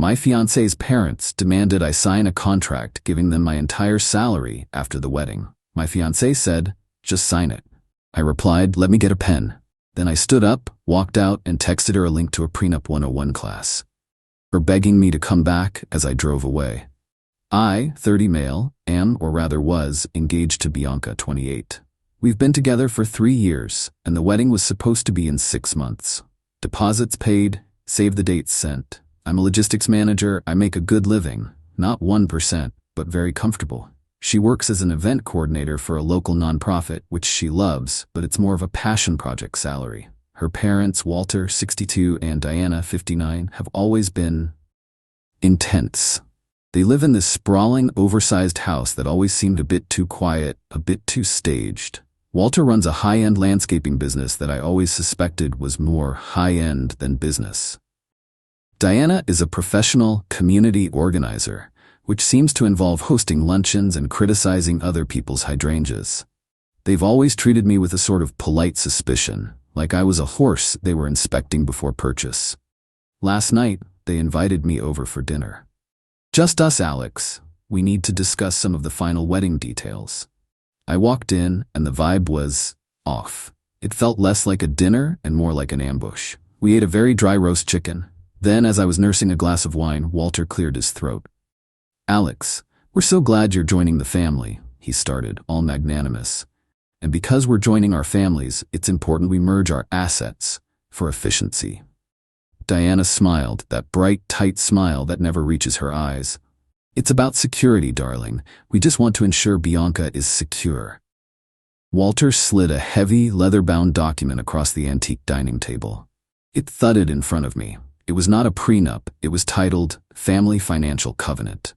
My fiancé's parents demanded I sign a contract giving them my entire salary after the wedding. My fiancé said, "Just sign it." I replied, "Let me get a pen." Then I stood up, walked out, and texted her a link to a Prenup 101 class. Her begging me to come back as I drove away. I, 30 male, am, or rather was, engaged to Bianca, 28. We've been together for 3 years, and the wedding was supposed to be in 6 months. Deposits paid, save the dates sent. I'm a logistics manager. I make a good living, not 1%, but very comfortable. She works as an event coordinator for a local nonprofit, which she loves, but it's more of a passion project salary. Her parents, Walter, 62, and Diana, 59, have always been intense. They live in this sprawling, oversized house that always seemed a bit too quiet, a bit too staged. Walter runs a high-end landscaping business that I always suspected was more high-end than business. Diana is a professional community organizer, which seems to involve hosting luncheons and criticizing other people's hydrangeas. They've always treated me with a sort of polite suspicion, like I was a horse they were inspecting before purchase. Last night, they invited me over for dinner. "Just us, Alex. We need to discuss some of the final wedding details." I walked in, and the vibe was off. It felt less like a dinner and more like an ambush. We ate a very dry roast chicken. Then, as I was nursing a glass of wine, Walter cleared his throat. "Alex, we're so glad you're joining the family," he started, all magnanimous. "And because we're joining our families, it's important we merge our assets for efficiency." Diana smiled, that bright, tight smile that never reaches her eyes. "It's about security, darling. We just want to ensure Bianca is secure." Walter slid a heavy, leather-bound document across the antique dining table. It thudded in front of me. It was not a prenup. It was titled Family Financial Covenant.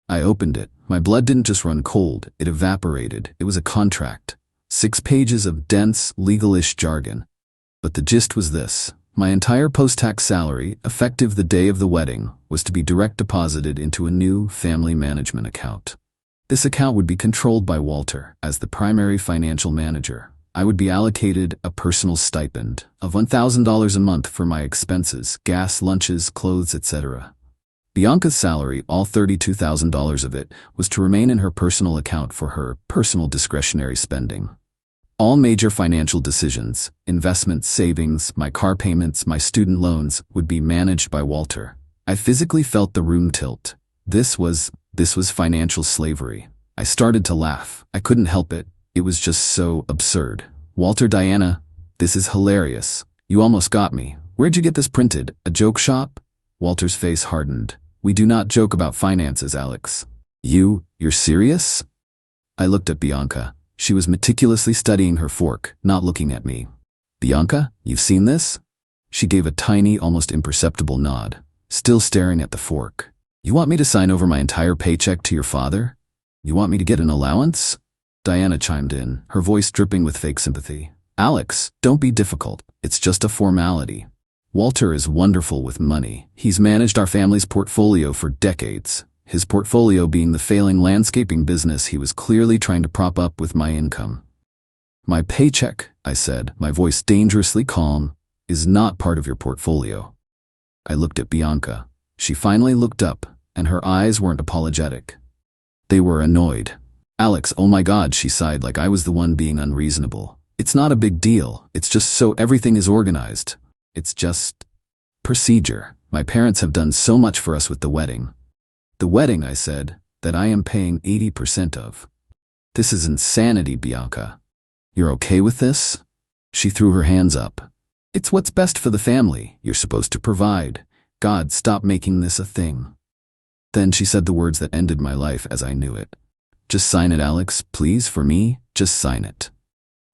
I opened it. My blood didn't just run cold. It evaporated. It was a contract. 6 pages of dense, legal-ish jargon. But the gist was this. My entire post-tax salary, effective the day of the wedding, was to be direct deposited into a new family management account. This account would be controlled by Walter as the primary financial manager. I would be allocated a personal stipend of $1,000 a month for my expenses, gas, lunches, clothes, etc. Bianca's salary, all $32,000 of it, was to remain in her personal account for her personal discretionary spending. All major financial decisions, investments, savings, my car payments, my student loans, would be managed by Walter. I physically felt the room tilt. This was financial slavery. I started to laugh. I couldn't help it. It was just so absurd. "Walter, Diana, this is hilarious. You almost got me. Where'd you get this printed? A joke shop?" Walter's face hardened. "We do not joke about finances, Alex." You're serious?" I looked at Bianca. She was meticulously studying her fork, not looking at me. "Bianca, you've seen this?" She gave a tiny, almost imperceptible nod, still staring at the fork. "You want me to sign over my entire paycheck to your father? You want me to get an allowance?" Diana chimed in, her voice dripping with fake sympathy. "Alex, don't be difficult. It's just a formality. Walter is wonderful with money. He's managed our family's portfolio for decades. His portfolio being the failing landscaping business he was clearly trying to prop up with my income." "My paycheck," I said, my voice dangerously calm, "is not part of your portfolio." I looked at Bianca. She finally looked up, and her eyes weren't apologetic. They were annoyed. "Alex, oh my God," she sighed like I was the one being unreasonable. "It's not a big deal. It's just so everything is organized. It's just procedure. My parents have done so much for us with the wedding." "The wedding," I said, "that I am paying 80% of. This is insanity, Bianca. You're okay with this?" She threw her hands up. "It's what's best for the family. You're supposed to provide. God, stop making this a thing." Then she said the words that ended my life as I knew it. "Just sign it, Alex, please, for me. Just sign it."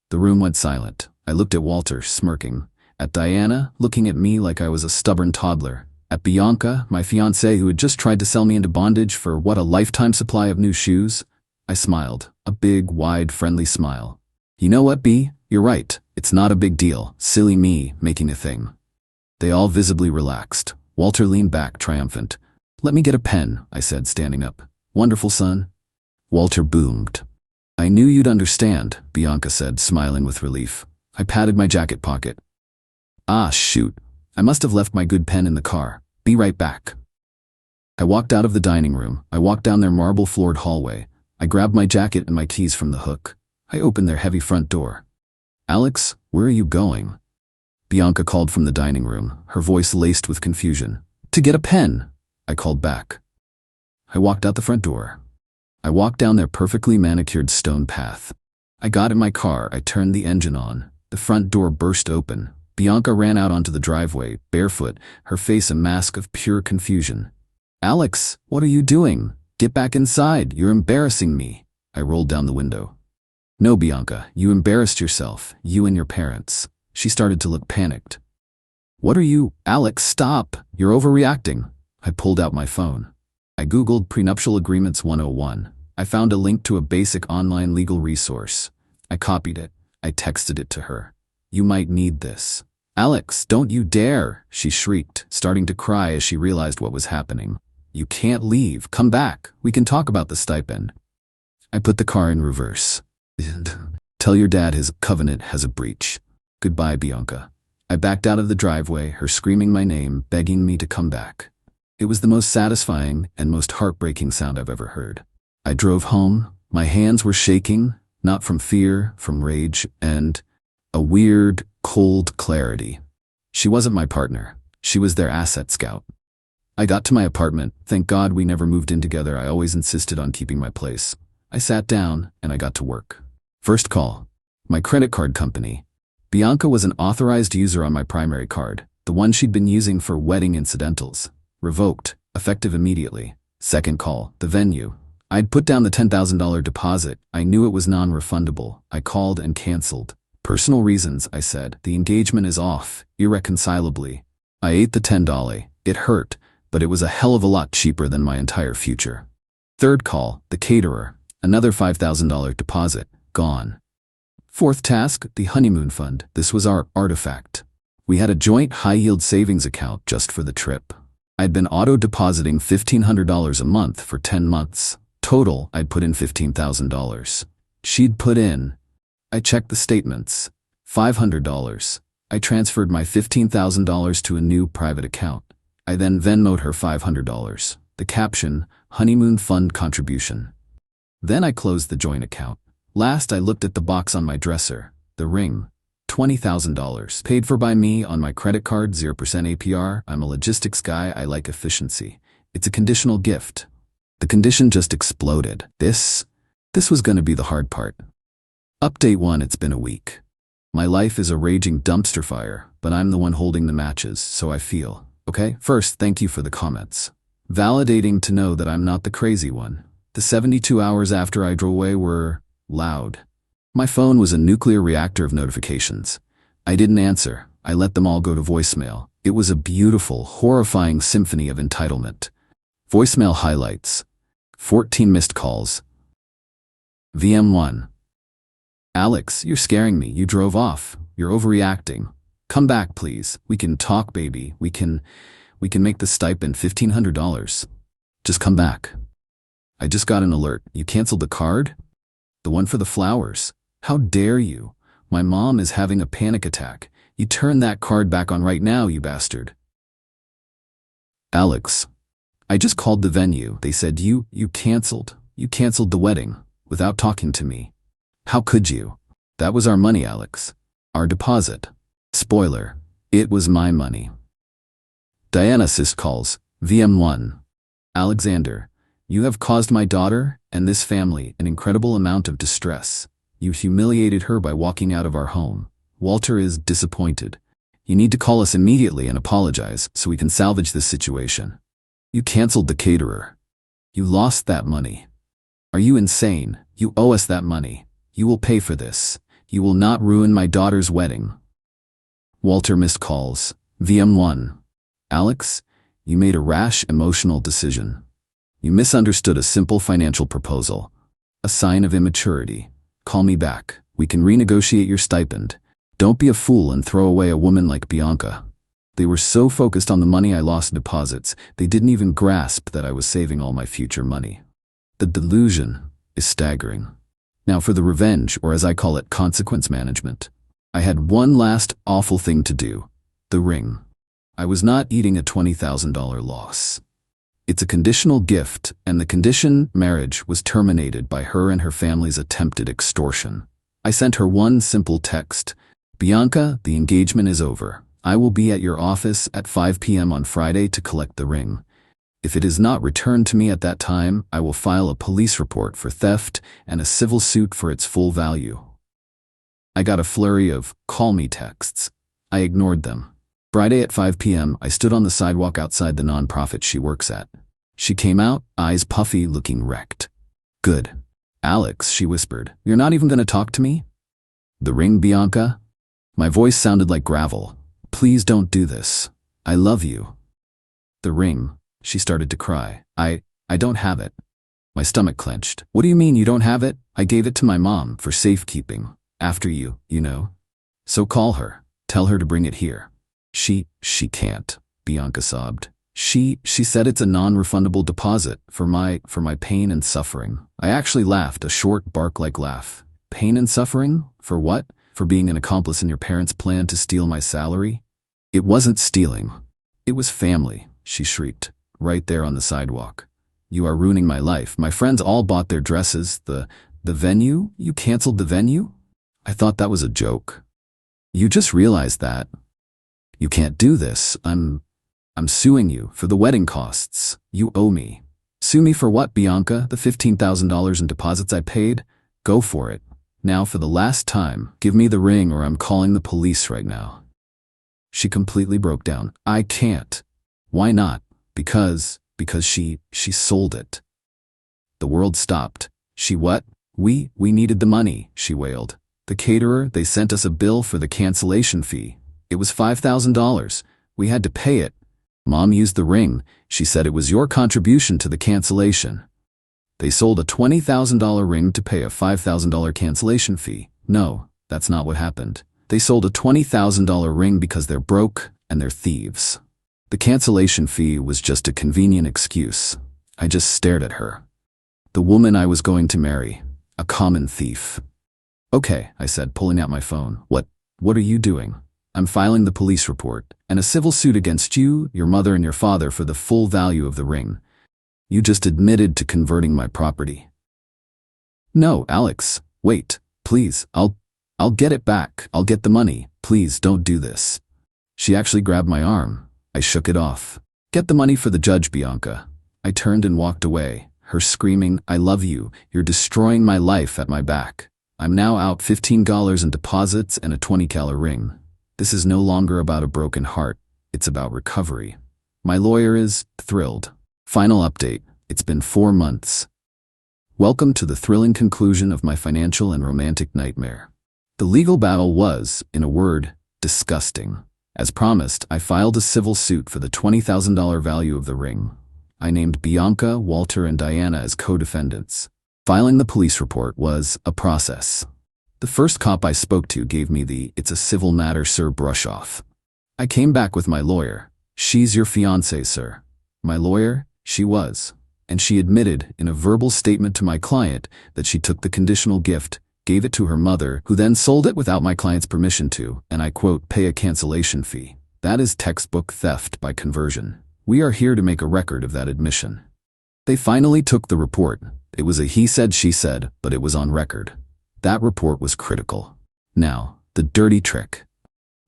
The room went silent. I looked at Walter, smirking. At Diana, looking at me like I was a stubborn toddler. At Bianca, my fiancée who had just tried to sell me into bondage for what, a lifetime supply of new shoes? I smiled. A big, wide, friendly smile. "You know what, B? You're right. It's not a big deal. Silly me, making a thing." They all visibly relaxed. Walter leaned back, triumphant. "Let me get a pen," I said, standing up. "Wonderful, son." Walter boomed. "I knew you'd understand," Bianca said, smiling with relief. I patted my jacket pocket. "Ah, shoot. I must have left my good pen in the car." Be right back. I walked out of the dining room. I walked down their marble-floored hallway. I grabbed my jacket and my keys from the hook. I opened their heavy front door. Alex, where are you going? Bianca called from the dining room, her voice laced with confusion. To get a pen, I called back. I walked out the front door. I walked down their perfectly manicured stone path. I got in my car. I turned the engine on. The front door burst open. Bianca ran out onto the driveway, barefoot, her face a mask of pure confusion. Alex, what are you doing? Get back inside. You're embarrassing me. I rolled down the window. No, Bianca, you embarrassed yourself, you and your parents. She started to look panicked. What are you? Alex, stop. You're overreacting. I pulled out my phone. I Googled Prenuptial Agreements 101. I found a link to a basic online legal resource. I copied it. I texted it to her. You might need this. Alex, don't you dare, she shrieked, starting to cry as she realized what was happening. You can't leave. Come back. We can talk about the stipend. I put the car in reverse. Tell your dad his covenant has a breach. Goodbye, Bianca. I backed out of the driveway, her screaming my name, begging me to come back. It was the most satisfying and most heartbreaking sound I've ever heard. I drove home. My hands were shaking, not from fear, from rage, and a weird, cold clarity. She wasn't my partner. She was their asset scout. I got to my apartment. Thank God we never moved in together. I always insisted on keeping my place. I sat down and I got to work. First call. My credit card company. Bianca was an authorized user on my primary card, the one she'd been using for wedding incidentals. Revoked, effective immediately. Second call. The venue. I'd put down the $10,000 deposit. I knew it was non-refundable. I called and canceled. Personal reasons, I said. The engagement is off, irreconcilably. I ate the $10. It hurt, but it was a hell of a lot cheaper than my entire future. Third call. The caterer. Another $5,000 deposit. Gone. Fourth task. The honeymoon fund. This was our artifact. We had a joint high-yield savings account just for the trip. I'd been auto-depositing $1,500 a month for 10 months. Total, I'd put in $15,000. She'd put in. I checked the statements. $500. I transferred my $15,000 to a new private account. I then Venmo'd her $500. The caption, honeymoon fund contribution. Then I closed the joint account. Last, I looked at the box on my dresser. The ring. $20,000. Paid for by me on my credit card, 0% APR. I'm a logistics guy. I like efficiency. It's a conditional gift. The condition just exploded. This was going to be the hard part. Update 1. It's been a week. My life is a raging dumpster fire, but I'm the one holding the matches, so I feel. Okay? First, thank you for the comments. Validating to know that I'm not the crazy one. The 72 hours after I drove away were loud. My phone was a nuclear reactor of notifications. I didn't answer. I let them all go to voicemail. It was a beautiful, horrifying symphony of entitlement. Voicemail highlights. 14 missed calls. VM1. Alex, you're scaring me. You drove off. You're overreacting. Come back, please. We can talk, baby. We can make the stipend $1,500. Just come back. I just got an alert. You canceled the card? The one for the flowers. How dare you? My mom is having a panic attack. You turn that card back on right now, you bastard. Alex, I just called the venue. They said you canceled. You canceled the wedding without talking to me. How could you? That was our money, Alex. Our deposit. Spoiler, it was my money. Diana Sis calls. VM1. Alexander, you have caused my daughter and this family an incredible amount of distress. You humiliated her by walking out of our home. Walter is disappointed. You need to call us immediately and apologize so we can salvage this situation. You canceled the caterer. You lost that money. Are you insane? You owe us that money. You will pay for this. You will not ruin my daughter's wedding. Walter missed calls. VM1. Alex, you made a rash, emotional decision. You misunderstood a simple financial proposal. A sign of immaturity. Call me back. We can renegotiate your stipend. Don't be a fool and throw away a woman like Bianca. They were so focused on the money I lost in deposits, they didn't even grasp that I was saving all my future money. The delusion is staggering. Now for the revenge, or as I call it, consequence management. I had one last awful thing to do. The ring. I was not eating a $20,000 loss. It's a conditional gift, and the condition, marriage, was terminated by her and her family's attempted extortion. I sent her one simple text. Bianca, the engagement is over. I will be at your office at 5 p.m. on Friday to collect the ring. If it is not returned to me at that time, I will file a police report for theft and a civil suit for its full value. I got a flurry of call me texts. I ignored them. Friday at 5 p.m., I stood on the sidewalk outside the nonprofit she works at. She came out, eyes puffy, looking wrecked. Good. Alex, she whispered, you're not even going to talk to me? The ring, Bianca? My voice sounded like gravel. Please don't do this. I love you. The ring. She started to cry. I don't have it. My stomach clenched. What do you mean you don't have it? I gave it to my mom for safekeeping. After you know. So call her. Tell her to bring it here. She can't, Bianca sobbed. She said it's a non-refundable deposit for my pain and suffering. I actually laughed, a short, bark-like laugh. Pain and suffering? For what? For being an accomplice in your parents' plan to steal my salary? It wasn't stealing. It was family, she shrieked, right there on the sidewalk. You are ruining my life. My friends all bought their dresses. The venue? You canceled the venue? I thought that was a joke. You just realized that. You can't do this. I'm suing you for the wedding costs. You owe me. Sue me for what, Bianca? The $15,000 in deposits I paid? Go for it. Now for the last time, give me the ring or I'm calling the police right now. She completely broke down. I can't. Why not? Because she sold it. The world stopped. She what? We needed the money, she wailed. The caterer, they sent us a bill for the cancellation fee. It was $5,000. We had to pay it. Mom used the ring. She said it was your contribution to the cancellation. They sold a $20,000 ring to pay a $5,000 cancellation fee. No, that's not what happened. They sold a $20,000 ring because they're broke and they're thieves. The cancellation fee was just a convenient excuse. I just stared at her. The woman I was going to marry. A common thief. Okay, I said, pulling out my phone. What are you doing? I'm filing the police report and a civil suit against you, your mother, and your father for the full value of the ring. You just admitted to converting my property. No, Alex, wait, please, I'll get it back. I'll get the money. Please don't do this. She actually grabbed my arm. I shook it off. Get the money for the judge, Bianca. I turned and walked away, her screaming, I love you. You're destroying my life at my back. I'm now out $15 in deposits and a $20 ring. This is no longer about a broken heart. It's about recovery. My lawyer is thrilled. Final update. It's been 4 months. Welcome to the thrilling conclusion of my financial and romantic nightmare. The legal battle was, in a word, disgusting. As promised, I filed a civil suit for the $20,000 value of the ring. I named Bianca, Walter, and Diana as co-defendants. Filing the police report was a process. The first cop I spoke to gave me the "it's a civil matter, sir" brush off. I came back with my lawyer. She's your fiancée, sir. My lawyer? She was. And she admitted in a verbal statement to my client that she took the conditional gift, gave it to her mother, who then sold it without my client's permission to, and I quote, pay a cancellation fee. That is textbook theft by conversion. We are here to make a record of that admission. They finally took the report. It was a he said, she said, but it was on record. That report was critical. Now, the dirty trick.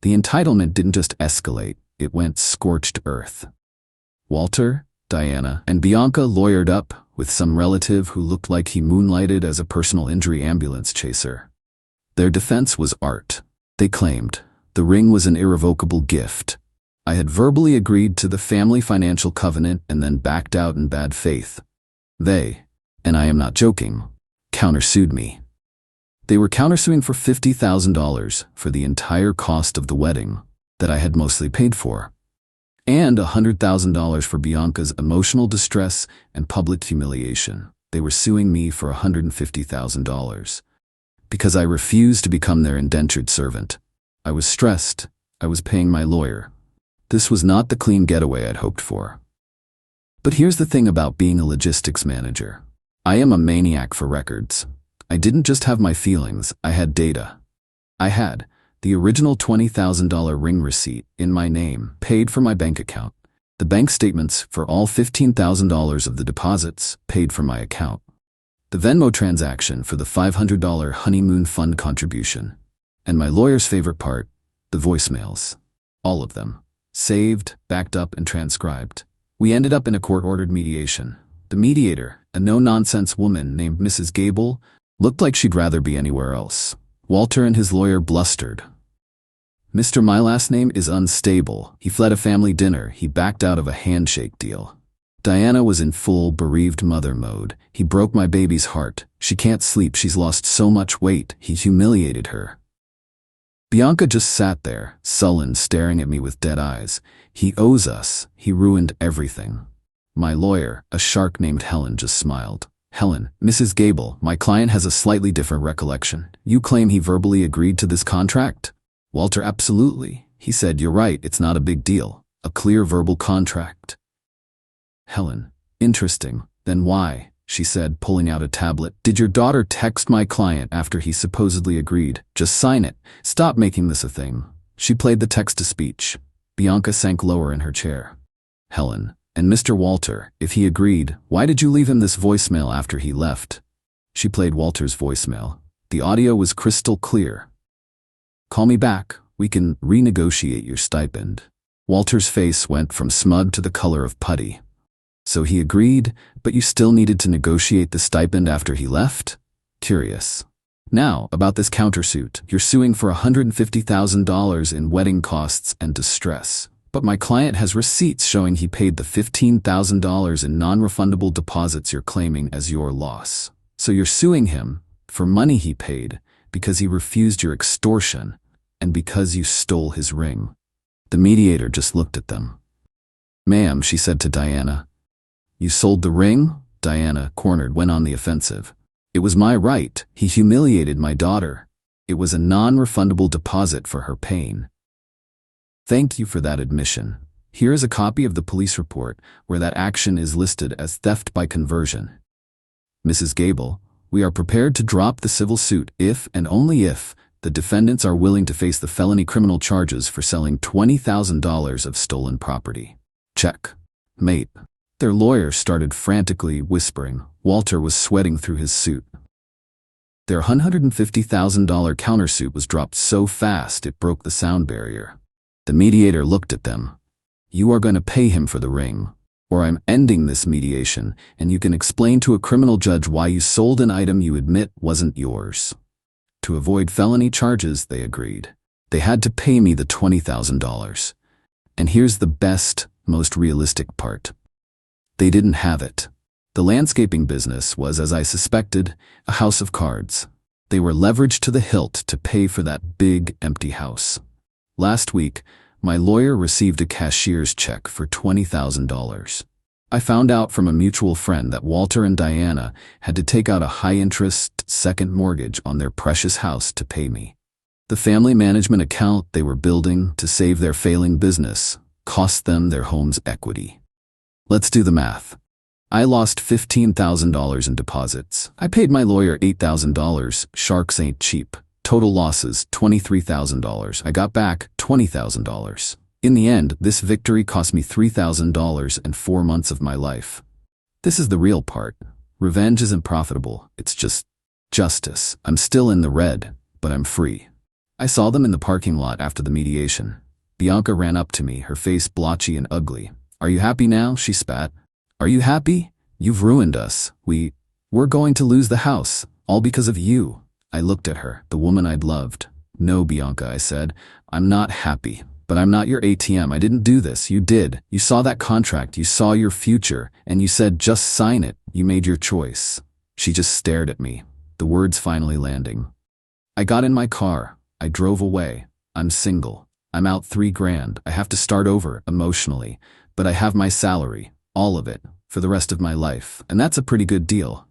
The entitlement didn't just escalate, it went scorched earth. Walter, Diana, and Bianca lawyered up with some relative who looked like he moonlighted as a personal injury ambulance chaser. Their defense was art. They claimed the ring was an irrevocable gift. I had verbally agreed to the family financial covenant and then backed out in bad faith. They, and I am not joking, countersued me. They were countersuing for $50,000 for the entire cost of the wedding that I had mostly paid for, and $100,000 for Bianca's emotional distress and public humiliation. They were suing me for $150,000 because I refused to become their indentured servant. I was stressed. I was paying my lawyer. This was not the clean getaway I'd hoped for. But here's the thing about being a logistics manager. I am a maniac for records. I didn't just have my feelings, I had data. I had The original $20,000 ring receipt, in my name, paid for my bank account. The bank statements for all $15,000 of the deposits, paid for my account. The Venmo transaction for the $500 honeymoon fund contribution. And my lawyer's favorite part, the voicemails. All of them. Saved, backed up, and transcribed. We ended up in a court-ordered mediation. The mediator, a no-nonsense woman named Mrs. Gable, looked like she'd rather be anywhere else. Walter and his lawyer blustered. Mr. My last name is unstable. He fled a family dinner. He backed out of a handshake deal. Diana was in full bereaved mother mode. He broke my baby's heart. She can't sleep. She's lost so much weight. He humiliated her. Bianca just sat there, sullen, staring at me with dead eyes. He owes us. He ruined everything. My lawyer, a shark named Helen, just smiled. Helen, Mrs. Gable, my client has a slightly different recollection. You claim he verbally agreed to this contract? Walter, absolutely. He said, you're right, it's not a big deal. A clear verbal contract. Helen, interesting. Then why? She said, pulling out a tablet. Did your daughter text my client after he supposedly agreed? Just sign it. Stop making this a thing. She played the text-to-speech. Bianca sank lower in her chair. Helen, and Mr. Walter, if he agreed, why did you leave him this voicemail after he left? She played Walter's voicemail. The audio was crystal clear. Call me back. We can renegotiate your stipend. Walter's face went from smug to the color of putty. So he agreed, but you still needed to negotiate the stipend after he left? Curious. Now, about this countersuit. You're suing for $150,000 in wedding costs and distress. But my client has receipts showing he paid the $15,000 in non-refundable deposits you're claiming as your loss. So you're suing him for money he paid because he refused your extortion and because you stole his ring. The mediator just looked at them. Ma'am, she said to Diana. You sold the ring? Diana, cornered, went on the offensive. It was my right. He humiliated my daughter. It was a non-refundable deposit for her pain. Thank you for that admission. Here is a copy of the police report where that action is listed as theft by conversion. Mrs. Gable, we are prepared to drop the civil suit if and only if the defendants are willing to face the felony criminal charges for selling $20,000 of stolen property. Check. Mate. Their lawyer started frantically whispering. Walter was sweating through his suit. Their $150,000 countersuit was dropped so fast it broke the sound barrier. The mediator looked at them. You are going to pay him for the ring, or I'm ending this mediation, and you can explain to a criminal judge why you sold an item you admit wasn't yours. To avoid felony charges, they agreed. They had to pay me the $20,000. And here's the best, most realistic part. They didn't have it. The landscaping business was, as I suspected, a house of cards. They were leveraged to the hilt to pay for that big, empty house. Last week, my lawyer received a cashier's check for $20,000. I found out from a mutual friend that Walter and Diana had to take out a high-interest second mortgage on their precious house to pay me. The family management account they were building to save their failing business cost them their home's equity. Let's do the math. I lost $15,000 in deposits. I paid my lawyer $8,000. Sharks ain't cheap. Total losses, $23,000. I got back $20,000. In the end, this victory cost me $3,000 and 4 months of my life. This is the real part. Revenge isn't profitable. It's just justice. I'm still in the red, but I'm free. I saw them in the parking lot after the mediation. Bianca ran up to me, her face blotchy and ugly. Are you happy now? She spat. Are you happy? You've ruined us. We're going to lose the house, all because of you. I looked at her, the woman I'd loved. No, Bianca, I said. I'm not happy, but I'm not your ATM. I didn't do this. You did. You saw that contract. You saw your future, and you said just sign it. You made your choice. She just stared at me, the words finally landing. I got in my car. I drove away. I'm single. I'm out $3,000. I have to start over, emotionally. But I have my salary, all of it, for the rest of my life, and that's a pretty good deal.